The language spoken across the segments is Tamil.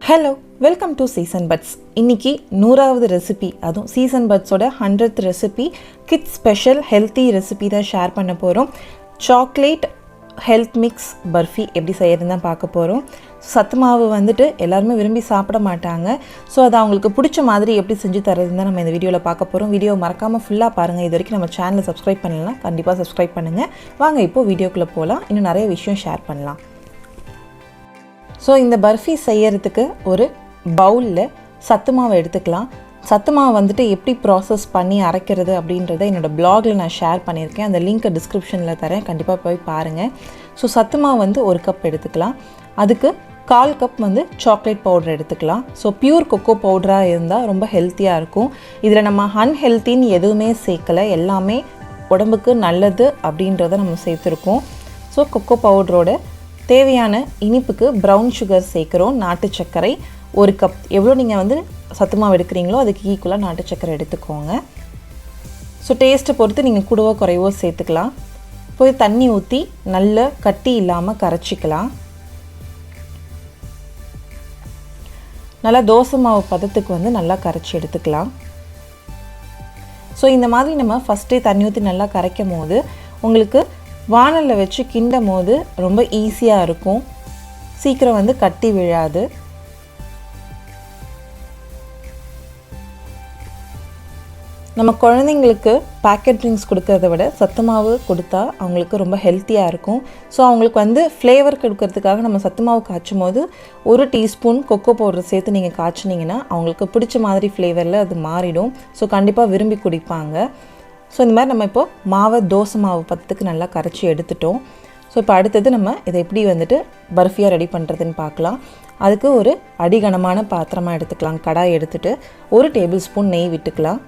Hello welcome to season buds. இன்றைக்கி 100வது ரெசிபி, அதுவும் சீசன் பட்ஸோட 100th recipe, kids special healthy recipe தான் ஷேர் பண்ண போகிறோம். சாக்லேட் ஹெல்த் மிக்ஸ் பர்ஃபி எப்படி செய்யறதுன்னு தான் பார்க்க போகிறோம். சத்து மாவு வந்துட்டு எல்லாருமே விரும்பி சாப்பிட மாட்டாங்க. ஸோ அது அவங்களுக்கு பிடிச்ச மாதிரி எப்படி செஞ்சு தரதுன்னு தான் நம்ம இந்த வீடியோவில் பார்க்க போகிறோம். வீடியோ மறக்காமல் ஃபுல்லாக பாருங்கள். இது வரைக்கும் நம்ம சேனலை சப்ஸ்கிரைப் பண்ணலாம், கண்டிப்பாக சப்ஸ்கிரைப் பண்ணுங்கள். வாங்க இப்போது வீடியோக்குள்ளே போகலாம். இன்னும் நிறைய விஷயம் ஷேர் பண்ணலாம். ஸோ இந்த பர்ஃபி செய்யறதுக்கு ஒரு பவுலில் சத்து மாவை எடுத்துக்கலாம். சத்து மாவு வந்துட்டு எப்படி ப்ராசஸ் பண்ணி அரைக்கிறது அப்படின்றத என்னோடய ப்ளாகில் நான் ஷேர் பண்ணியிருக்கேன். அந்த லிங்க்கை டிஸ்கிரிப்ஷனில் தரேன், கண்டிப்பாக போய் பாருங்கள். ஸோ சத்து மாவு வந்து ஒரு கப் எடுத்துக்கலாம். அதுக்கு 1/4 கப் வந்து சாக்லேட் பவுடர் எடுத்துக்கலாம். ஸோ பியூர் கொக்கோ பவுடராக இருந்தால் ரொம்ப ஹெல்த்தியாக இருக்கும். இதில் நம்ம அன்ஹெல்த்தின்னு எதுவுமே சேர்க்கலை, எல்லாமே உடம்புக்கு நல்லது அப்படின்றத நம்ம சேர்த்துருக்கோம். ஸோ கொக்கோ பவுடரோட தேவையான இனிப்புக்கு ப்ரௌன் சுகர் சேர்க்குறோம். நாட்டு சர்க்கரை 1 கப். எவ்வளோ நீங்கள் வந்து சத்து மாவு எடுக்கிறீங்களோ அதுக்கு ஈக்குவலாக நாட்டு சர்க்கரை எடுத்துக்கோங்க. ஸோ டேஸ்ட்டை பொறுத்து நீங்கள் கூடவோ குறைவோ சேர்த்துக்கலாம். போய் தண்ணி ஊற்றி நல்ல கட்டி இல்லாமல் கரைச்சிக்கலாம். நல்லா தோசை மாவு பதத்துக்கு வந்து நல்லா கரைச்சி எடுத்துக்கலாம். ஸோ இந்த மாதிரி நம்ம ஃபஸ்ட்டே தண்ணி ஊற்றி நல்லா கரைக்கும் போது உங்களுக்கு வானலில் வச்சு கிண்டும் போது ரொம்ப ஈஸியாக இருக்கும். சீக்கிரம் வந்து கட்டி விழாது. நம்ம குழந்தைங்களுக்கு பேக்கெட் ட்ரிங்க்ஸ் கொடுக்கறத விட சத்து மாவு கொடுத்தா அவங்களுக்கு ரொம்ப ஹெல்த்தியாக இருக்கும். ஸோ அவங்களுக்கு வந்து ஃப்ளேவர் கொடுக்கறதுக்காக நம்ம சத்து மாவு காய்ச்சும் போது 1 டீஸ்பூன் கொக்கோ பவுடர் சேர்த்து நீங்கள் காய்ச்சினீங்கன்னா அவங்களுக்கு பிடிச்ச மாதிரி ஃப்ளேவரில் அது மாறிடும். ஸோ கண்டிப்பாக விரும்பி குடிப்பாங்க. ஸோ இந்த மாதிரி நம்ம இப்போது மாவை தோசை மாவு பதத்துக்கு நல்லா கரைச்சி எடுத்துட்டோம். ஸோ இப்போ அடுத்தது நம்ம இதை எப்படி வந்துட்டு பர்ஃபியாக ரெடி பண்ணுறதுன்னு பார்க்கலாம். அதுக்கு ஒரு அடிகனமான பாத்திரமாக எடுத்துக்கலாம். கடாய் எடுத்துகிட்டு 1 டேபிள் ஸ்பூன் நெய் விட்டுக்கலாம்.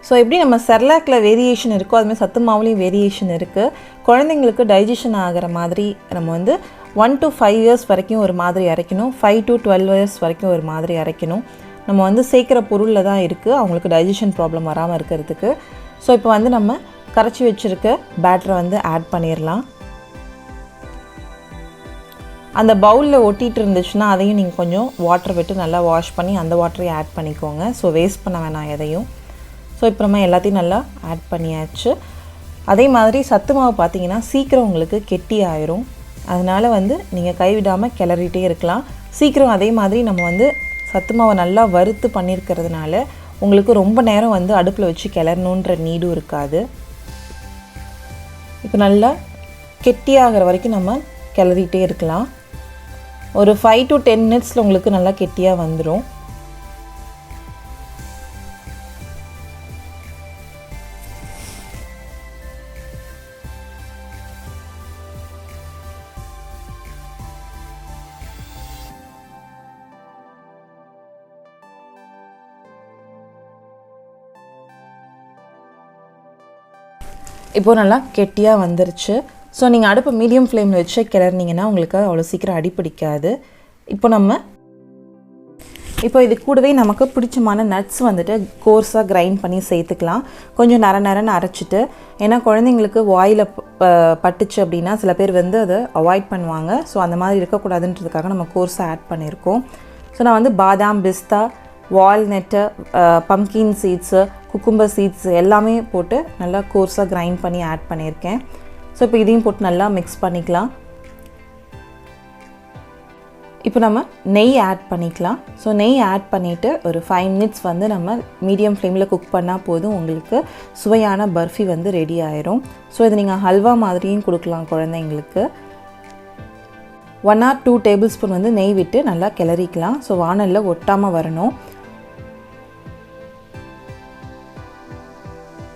ஸோ எப்படி நம்ம செர்லாக்கில் வேரியேஷன் இருக்கோ அதுமாதிரி சத்து மாவுலேயும் வேரியேஷன் இருக்குது. குழந்தைங்களுக்கு டைஜஷன் ஆகிற மாதிரி நம்ம வந்து 1 to 5 years வரைக்கும் ஒரு மாதிரி அரைக்கணும். 5 to 12 years வரைக்கும் ஒரு மாதிரி அரைக்கணும். நம்ம வந்து சேர்க்குற பொருளில் தான் இருக்குது அவங்களுக்கு டைஜஷன் ப்ராப்ளம் வராமல் இருக்கிறதுக்கு. ஸோ இப்போ வந்து நம்ம கரைச்சி வச்சுருக்க பேட்டரை வந்து ஆட் பண்ணிடலாம். அந்த பவுலில் ஒட்டிகிட்டு இருந்துச்சுன்னா அதையும் நீங்கள் கொஞ்சம் வாட்டர் விட்டு நல்லா வாஷ் பண்ணி அந்த வாட்டரையும் ஆட் பண்ணிக்கோங்க. ஸோ வேஸ்ட் பண்ண வேணாம் எதையும். ஸோ இப்போ நம்ம எல்லாத்தையும் நல்லா ஆட் பண்ணியாச்சு. அதே மாதிரி சத்து மாவு பார்த்திங்கன்னா சீக்கிரம் உங்களுக்கு கெட்டி ஆயிரும். அதனால் வந்து நீங்கள் கைவிடாமல் கிளறிட்டே இருக்கலாம். சீக்கிரம் அதே மாதிரி நம்ம வந்து சத்து மாவை நல்லா வறுத்து பண்ணியிருக்கிறதுனால உங்களுக்கு ரொம்ப நேரம் வந்து அடுப்பில் வச்சு கிளறணுன்ற நீடும் இருக்காது. இப்போ நல்லா கெட்டியாகிற வரைக்கும் நம்ம கிளறிட்டே இருக்கலாம். ஒரு 5 to 10 minutes உங்களுக்கு நல்லா கெட்டியாக வந்துடும். இப்போது நல்லா கெட்டியாக வந்துருச்சு. ஸோ நீங்கள் அடுப்பு மீடியம் ஃப்ளேமில் வச்சு கிளறினீங்கன்னா உங்களுக்கு அவ்வளோ சீக்கிரம் அடிப்பிடிக்காது. இப்போ இது கூடவே நமக்கு பிடிச்சமான நட்ஸ் வந்துட்டு கோர்ஸாக கிரைண்ட் பண்ணி சேர்த்துக்கலாம். கொஞ்சம் நரன்னு அரைச்சிட்டு, ஏன்னா குழந்தைங்களுக்கு வாயில் பட்டுச்சு அப்படின்னா சில பேர் வந்து அதை அவாய்ட் பண்ணுவாங்க. ஸோ அந்த மாதிரி இருக்கக்கூடாதுன்றதுக்காக நம்ம கோர்ஸாக ஆட் பண்ணியிருக்கோம். ஸோ நான் வந்து பாதாம், பிஸ்தா, walnut, pumpkin seeds, cucumber seeds எல்லாமே போட்டு நல்லா கோர்ஸாக கிரைண்ட் பண்ணி ஆட் பண்ணியிருக்கேன். ஸோ இப்போ இதையும் போட்டு நல்லா மிக்ஸ் பண்ணிக்கலாம். இப்போ நம்ம நெய் ஆட் பண்ணிக்கலாம். ஸோ நெய் ஆட் பண்ணிவிட்டு ஒரு 5 minutes வந்து நம்ம மீடியம் ஃப்ளேமில் குக் பண்ணால் போதும், உங்களுக்கு சுவையான பர்ஃபி வந்து ரெடி ஆயிரும். ஸோ இது நீங்கள் ஹல்வா மாதிரியும் கொடுக்கலாம் குழந்தைங்களுக்கு. 1 or 2 tablespoon வந்து நெய் விட்டு நல்லா கிளறிக்கலாம். ஸோ வானலில் ஒட்டாமல் வரணும்.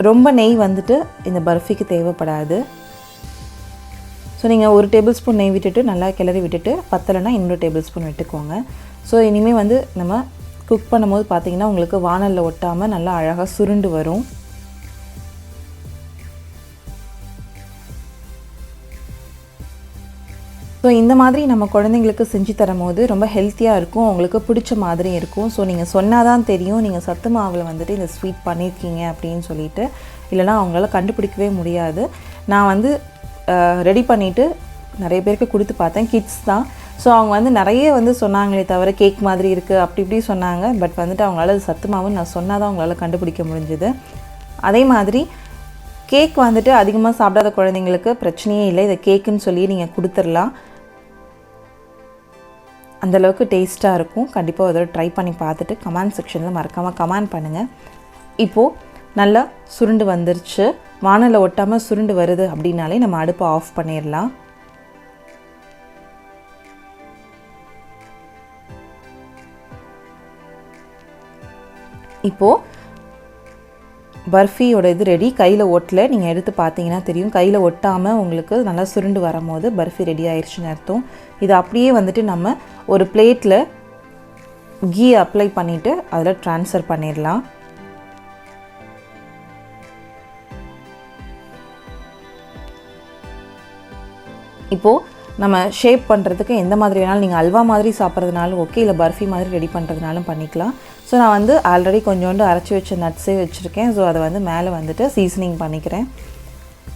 ரொம்ப நெய் வந்துட்டு இந்த பர்ஃபிக்கு தேவைப்படாது. ஸோ நீங்கள் 1 tablespoon நெய் விட்டுட்டு நல்லா கிளறி விட்டுட்டு பத்தலைன்னா இன்னொரு tablespoon விட்டுக்கோங்க. ஸோ இனிமேல் வந்து நம்ம குக் பண்ணும்போது பார்த்திங்கன்னா உங்களுக்கு வானலில் ஒட்டாமல் நல்லா அழகாக சுருண்டு வரும். ஸோ இந்த மாதிரி நம்ம குழந்தைங்களுக்கு செஞ்சு தரும் போது ரொம்ப ஹெல்த்தியாக இருக்கும், உங்களுக்கு பிடிச்ச மாதிரி இருக்கும். ஸோ நீங்கள் சொன்னால் தான் தெரியும் நீங்கள் சத்து மாவில் வந்துட்டு இந்த ஸ்வீட் பண்ணியிருக்கீங்க அப்படின்னு சொல்லிட்டு. இல்லைனா அவங்களால கண்டுபிடிக்கவே முடியாது. நான் வந்து ரெடி பண்ணிவிட்டு நிறைய பேருக்கு கொடுத்து பார்த்தேன். கிட்ஸ் தான். ஸோ அவங்க வந்து நிறைய வந்து சொன்னாங்களே தவிர கேக் மாதிரி இருக்குது அப்படி இப்படி சொன்னாங்க. பட் வந்துட்டு அவங்களால அது சத்து மாவுன்னு நான் சொன்னால் தான் அவங்களால கண்டுபிடிக்க முடிஞ்சுது. அதே மாதிரி கேக் வந்துட்டு அதிகமாக சாப்பிடாத குழந்தைங்களுக்கு பிரச்சனையே இல்லை. இதை கேக்குன்னு சொல்லி நீங்கள் கொடுத்துடலாம். அந்தளவுக்கு டேஸ்ட்டாக இருக்கும். கண்டிப்பாக அதோட ட்ரை பண்ணி பார்த்துட்டு கமெண்ட் செக்ஷனில் மறக்காமல் கமெண்ட் பண்ணுங்கள். இப்போது நல்லா சுருண்டு வந்துருச்சு. வானலில் ஒட்டாமல் சுருண்டு வருது அப்படின்னாலே நம்ம அடுப்பை ஆஃப் பண்ணிடலாம். இப்போது பர்ஃபியோட இது ரெடி. கையில் ஒட்டலை. நீங்கள் எடுத்து பார்த்தீங்கன்னா தெரியும். கையில் ஒட்டாமல் உங்களுக்கு நல்லா சுருண்டு வரும்போது பர்ஃபி ரெடி ஆயிடுச்சுன்னு அர்த்தம். இது அப்படியே வந்துட்டு நம்ம ஒரு பிளேட்டில் கீ அப்ளை பண்ணிவிட்டு அதில் ட்ரான்ஸ்ஃபர் பண்ணிடலாம். இப்போது நம்ம ஷேப் பண்ணுறதுக்கு எந்த மாதிரி வேணாலும், நீங்கள் அல்வா மாதிரி சாப்பிட்றதுனாலும் ஓகே, இல்லை பர்ஃபி மாதிரி ரெடி பண்ணுறதுனாலும் பண்ணிக்கலாம். ஸோ நான் வந்து ஆல்ரெடி கொஞ்சோண்டு அரைச்சி வச்ச நட்ஸே வச்சுருக்கேன். ஸோ அதை வந்து மேலே வந்துட்டு சீசனிங் பண்ணிக்கிறேன்.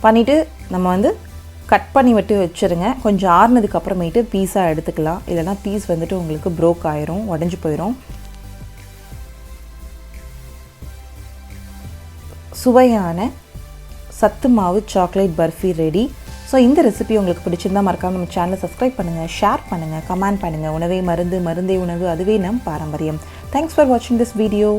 பண்ணிவிட்டு நம்ம வந்து கட் பண்ணி விட்டு வச்சுருங்க. கொஞ்சம் ஆறுனதுக்கு அப்புறமேட்டு பீஸாக எடுத்துக்கலாம். இல்லைனா பீஸ் வந்துட்டு உங்களுக்கு ப்ரோக் ஆயிரும், உடஞ்சி போயிடும். சுவையான சத்து மாவு சாக்லேட் பர்ஃபி ரெடி. ஸோ இந்த ரெசிபி உங்களுக்கு பிடிச்சிருந்தா மறக்காம நம்ம சேனலை சப்ஸ்கிரைப் பண்ணுங்கள், ஷேர் பண்ணுங்கள், கமெண்ட் பண்ணுங்கள். உணவே மருந்து, மருந்தே உணவு, அதுவே நம் பாரம்பரியம். தேங்க்ஸ் ஃபார் வாட்சிங் திஸ் வீடியோ.